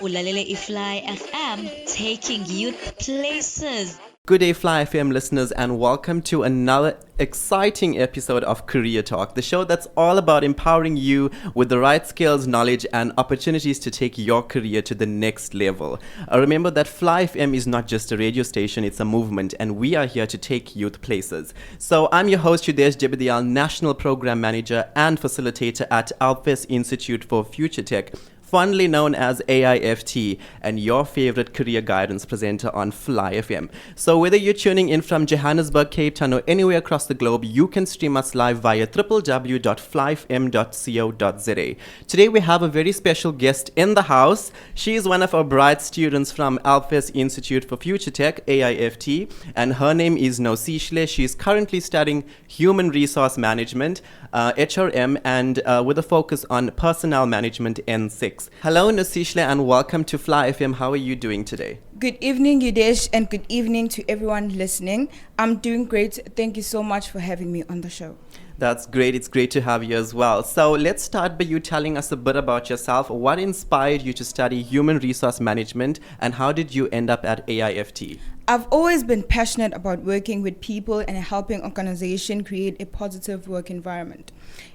Ulalele Ifly FM, taking youth places. Good day, Fly FM listeners, and welcome to another exciting episode of Career Talk, the show that's all about empowering you with the right skills, knowledge, and opportunities to take your career to the next level. Remember that Fly FM is not just a radio station, it's a movement, and we are here to take youth places. So I'm your host, Yudhesh, National Program Manager and Facilitator at AIFT Institute for Future Tech, fondly known as AIFT, and your favorite career guidance presenter on Fly FM. So whether you're tuning in from Johannesburg, Cape Town, or anywhere across the globe, you can stream us live via www.flyfm.co.za. Today we have a very special guest in the house. She is one of our bright students from AIFT Institute for Future Tech, AIFT, and her name is Nosishle. She is currently studying Human Resource Management, HRM, and with a focus on Personnel Management, N6. Hello, Nosishle, and welcome to Fly FM. How are you doing today? Good evening, Yudhesh, and good evening to everyone listening. I'm doing great. Thank you so much for having me on the show. That's great. It's great to have you as well. So let's start by you telling us a bit about yourself. What inspired you to study Human Resource Management, and how did you end up at AIFT? I've always been passionate about working with people and helping organizations create a positive work environment.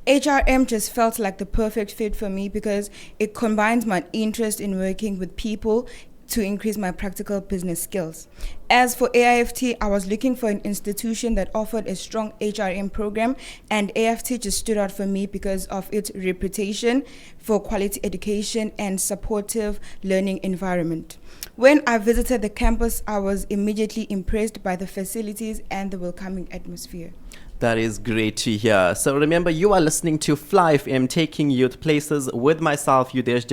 HRM just felt like the perfect fit for me because it combines my interest in working with people to increase my practical business skills. As for AIFT, I was looking for an institution that offered a strong HRM program, and AIFT just stood out for me because of its reputation for quality education and supportive learning environment. When I visited the campus, I was immediately impressed by the facilities and the welcoming atmosphere. That is great to hear. So remember, you are listening to Fly FM, taking youth places with myself, Yudhesh,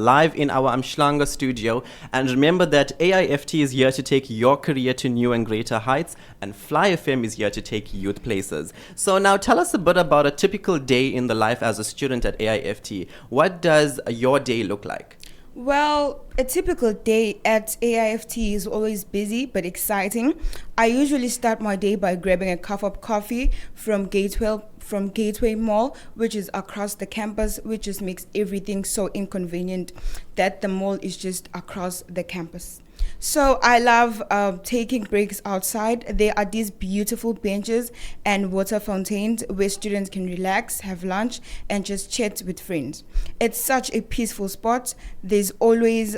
live in our Amshlanga studio. And remember that AIFT is here to take your career to new and greater heights, and Fly FM is here to take youth places. So now tell us a bit about a typical day in the life as a student at AIFT. What does your day look like? Well, a typical day at AIFT is always busy but exciting. I usually start my day by grabbing a cup of coffee from Gateway Mall, which is across the campus, which just makes everything so inconvenient that the mall is just across the campus. So I love taking breaks outside. There are these beautiful benches and water fountains where students can relax, have lunch, and just chat with friends. It's such a peaceful spot. There's always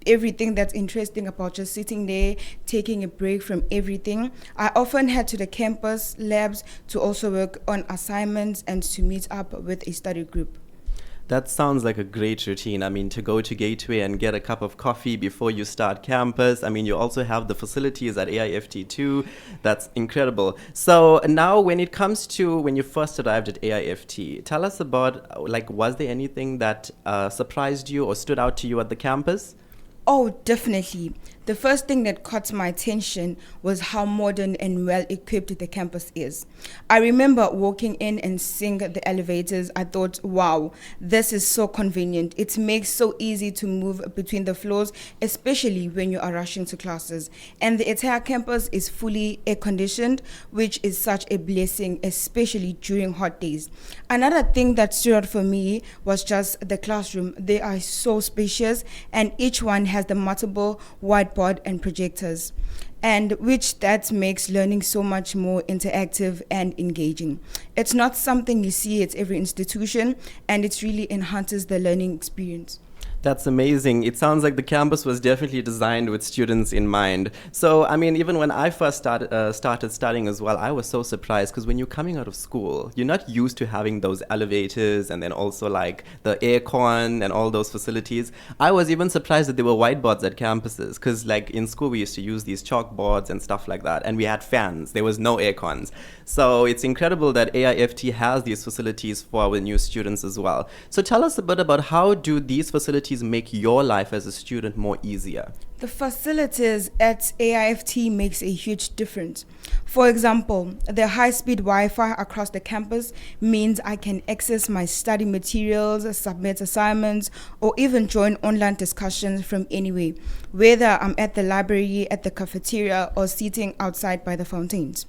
everything that's interesting about just sitting there, taking a break from everything. I often head to the campus labs to also work on assignments and to meet up with a study group. That sounds like a great routine. I mean, to go to Gateway and get a cup of coffee before you start campus. I mean, you also have the facilities at AIFT too. That's incredible. So now when it comes to when you first arrived at AIFT, tell us about, was there anything that surprised you or stood out to you at the campus? Oh, definitely. The first thing that caught my attention was how modern and well-equipped the campus is. I remember walking in and seeing the elevators. I thought, wow, this is so convenient. It makes so easy to move between the floors, especially when you are rushing to classes. And the entire campus is fully air-conditioned, which is such a blessing, especially during hot days. Another thing that stood out for me was just the classroom. They are so spacious, and each one has the multiple whiteboard and projectors, and which that makes learning so much more interactive and engaging. It's not something you see at every institution, and it really enhances the learning experience. That's amazing. It sounds like the campus was definitely designed with students in mind. So, I mean, even when I first started studying as well, I was so surprised because when you're coming out of school, you're not used to having those elevators and then also like the aircon and all those facilities. I was even surprised that there were whiteboards at campuses because like in school we used to use these chalkboards and stuff like that, and we had fans. There was no aircons. So it's incredible that AIFT has these facilities for our new students as well. So tell us a bit about how do these facilities make your life as a student more easier? The facilities at AIFT makes a huge difference. For example, the high-speed Wi-Fi across the campus means I can access my study materials, submit assignments, or even join online discussions from anywhere, whether I'm at the library, at the cafeteria, or sitting outside by the fountains.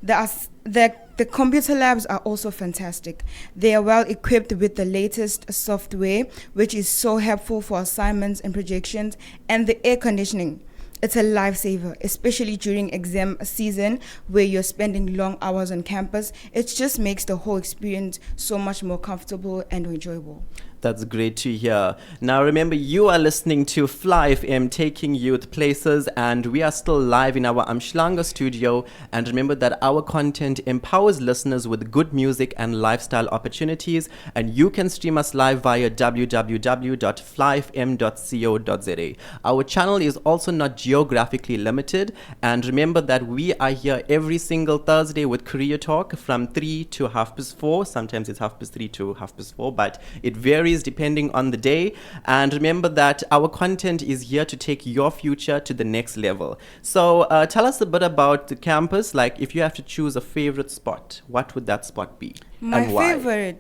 The The computer labs are also fantastic. They are well equipped with the latest software, which is so helpful for assignments and projections, and the air conditioning. It's a lifesaver, especially during exam season where you're spending long hours on campus. It just makes the whole experience so much more comfortable and enjoyable. That's great to hear. Now, remember, you are listening to Fly FM, taking youth places, and we are still live in our Amshlanga studio. And remember that our content empowers listeners with good music and lifestyle opportunities. And you can stream us live via www.flyfm.co.za. Our channel is also not geographically limited. And remember that we are here every single Thursday with Career Talk from 3 to 4:30. Sometimes it's 3:30 to 4:30, but it varies depending on the day. And remember that our content is here to take your future to the next level. So tell us a bit about the campus. Like, if you have to choose a favorite spot, what would that spot be? And why?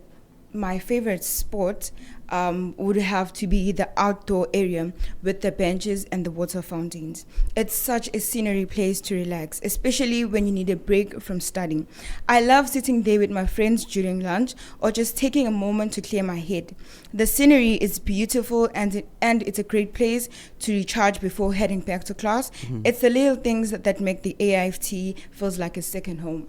My favorite sport would have to be the outdoor area with the benches and the water fountains. It's such a scenery place to relax, especially when you need a break from studying. I love sitting there with my friends during lunch or just taking a moment to clear my head. The scenery is beautiful and it's a great place to recharge before heading back to class. It's the little things that make the AIFT feels like a second home.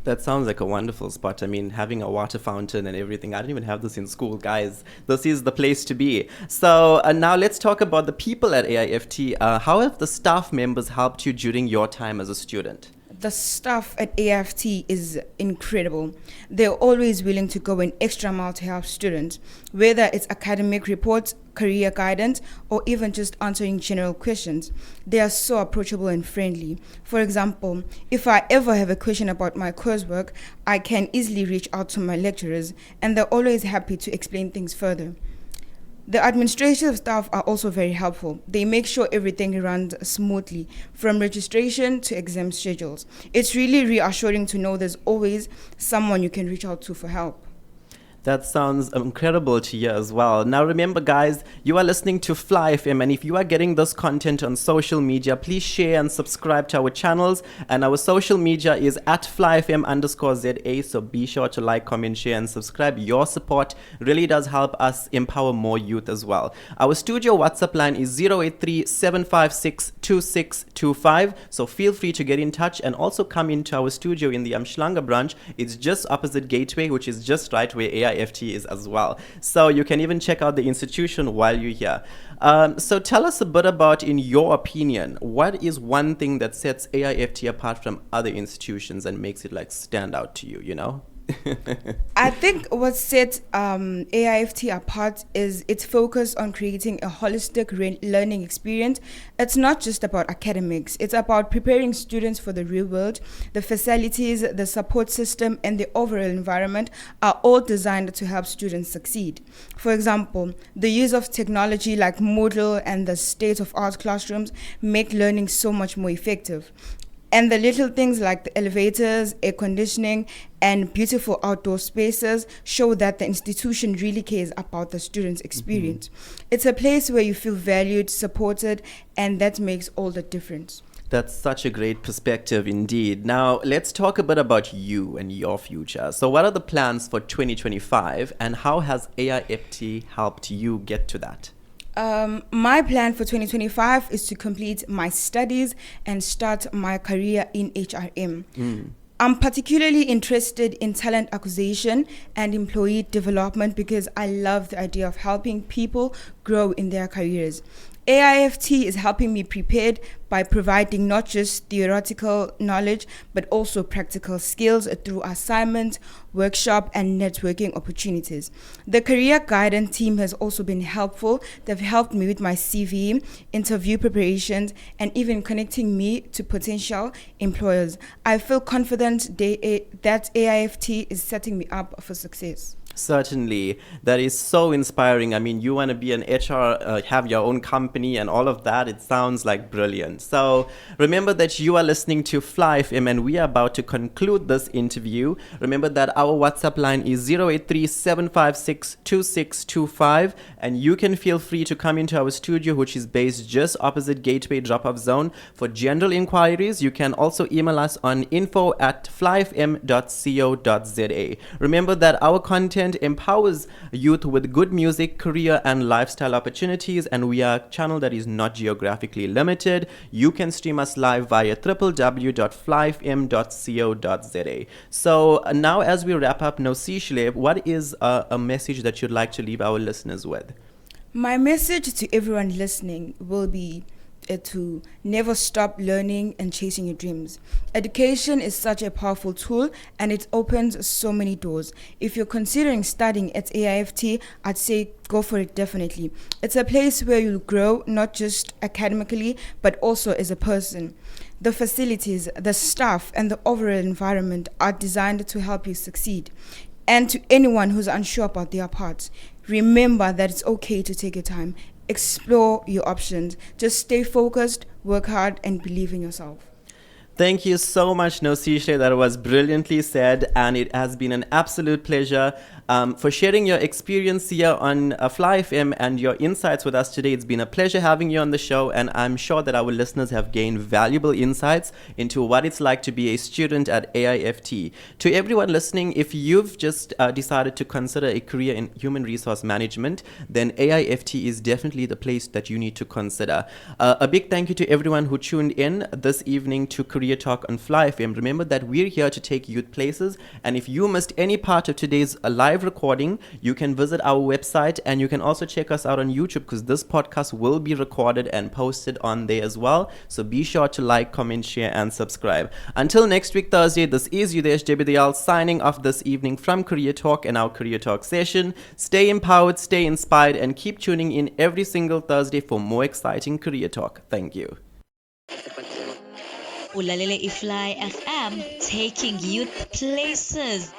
That sounds like a wonderful spot. I mean, having a water fountain and everything. I didn't even have this in school, guys. This is the place to be. So now let's talk about the people at AIFT. How have the staff members helped you during your time as a student? The staff at AIFT is incredible. They're always willing to go an extra mile to help students, whether it's academic reports, career guidance, or even just answering general questions. They are so approachable and friendly. For example, if I ever have a question about my coursework, I can easily reach out to my lecturers, and they're always happy to explain things further. The administrative staff are also very helpful. They make sure everything runs smoothly, from registration to exam schedules. It's really reassuring to know there's always someone you can reach out to for help. That sounds incredible to hear as well. Now remember, guys, you are listening to Fly FM, and if you are getting this content on social media, please share and subscribe to our channels. And our social media is at FlyFM_ZA, so be sure to like, comment, share, and subscribe. Your support really does help us empower more youth as well. Our studio WhatsApp line is 083-756-2625, so feel free to get in touch and also come into our studio in the Amshlanga branch. It's just opposite Gateway, which is just right where AIFT is as well. So you can even check out the institution while you're here. So tell us a bit about, in your opinion, what is one thing that sets AIFT apart from other institutions and makes it like stand out to you, you know? I think what sets AIFT apart is its focus on creating a holistic learning experience. It's not just about academics, it's about preparing students for the real world. The facilities, the support system, and the overall environment are all designed to help students succeed. For example, the use of technology like Moodle and the state-of-art classrooms make learning so much more effective. And the little things like the elevators, air conditioning, and beautiful outdoor spaces show that the institution really cares about the student's experience. It's a place where you feel valued, supported, and that makes all the difference. That's such a great perspective indeed. Now, let's talk a bit about you and your future. So what are the plans for 2025, and how has AIFT helped you get to that? My plan for 2025 is to complete my studies and start my career in HRM. I'm particularly interested in talent acquisition and employee development because I love the idea of helping people grow in their careers. AIFT is helping me prepared by providing not just theoretical knowledge, but also practical skills through assignments, workshop, and networking opportunities. The career guidance team has also been helpful. They've helped me with my CV, interview preparations, and even connecting me to potential employers. I feel confident that AIFT is setting me up for success. Certainly. That is so inspiring. I mean, you want to be an HR, have your own company and all of that. It sounds like brilliant. So remember that you are listening to Fly FM and we are about to conclude this interview. Remember that our WhatsApp line is 083 and you can feel free to come into our studio, which is based just opposite Gateway Drop-Off Zone. For general inquiries, you can also email us on info@flyfm.co.za. Remember that our content empowers youth with good music, career, and lifestyle opportunities, and we are a channel that is not geographically limited. You can stream us live via www.flyfm.co.za. So now, as we wrap up, Nosishle, what is a message that you'd like to leave our listeners with? My message to everyone listening will be to never stop learning and chasing your dreams. Education is such a powerful tool and it opens so many doors. If you're considering studying at AIFT, I'd say go for it definitely. It's a place where you'll grow not just academically but also as a person. The facilities, the staff, and the overall environment are designed to help you succeed. And to anyone who's unsure about their paths, remember that it's okay to take your time. Explore your options. Just stay focused, work hard, and believe in yourself. Thank you so much, Nosishle. That was brilliantly said, and it has been an absolute pleasure for sharing your experience here on Fly FM and your insights with us today. It's been a pleasure having you on the show, and I'm sure that our listeners have gained valuable insights into what it's like to be a student at AIFT. To everyone listening, if you've just decided to consider a career in human resource management, then AIFT is definitely the place that you need to consider. A big thank you to everyone who tuned in this evening to Career Talk on Fly FM. Remember that we're here to take youth places, and if you missed any part of today's live recording, you can visit our website and you can also check us out on YouTube because this podcast will be recorded and posted on there as well. So be sure to like, comment, share, and subscribe. Until next week, Thursday, this is Yudhesh Debidayal signing off this evening from Career Talk and our Career Talk session. Stay empowered, stay inspired, and keep tuning in every single Thursday for more exciting Career Talk. Thank you. Ulalele Ifly FM, taking youth places.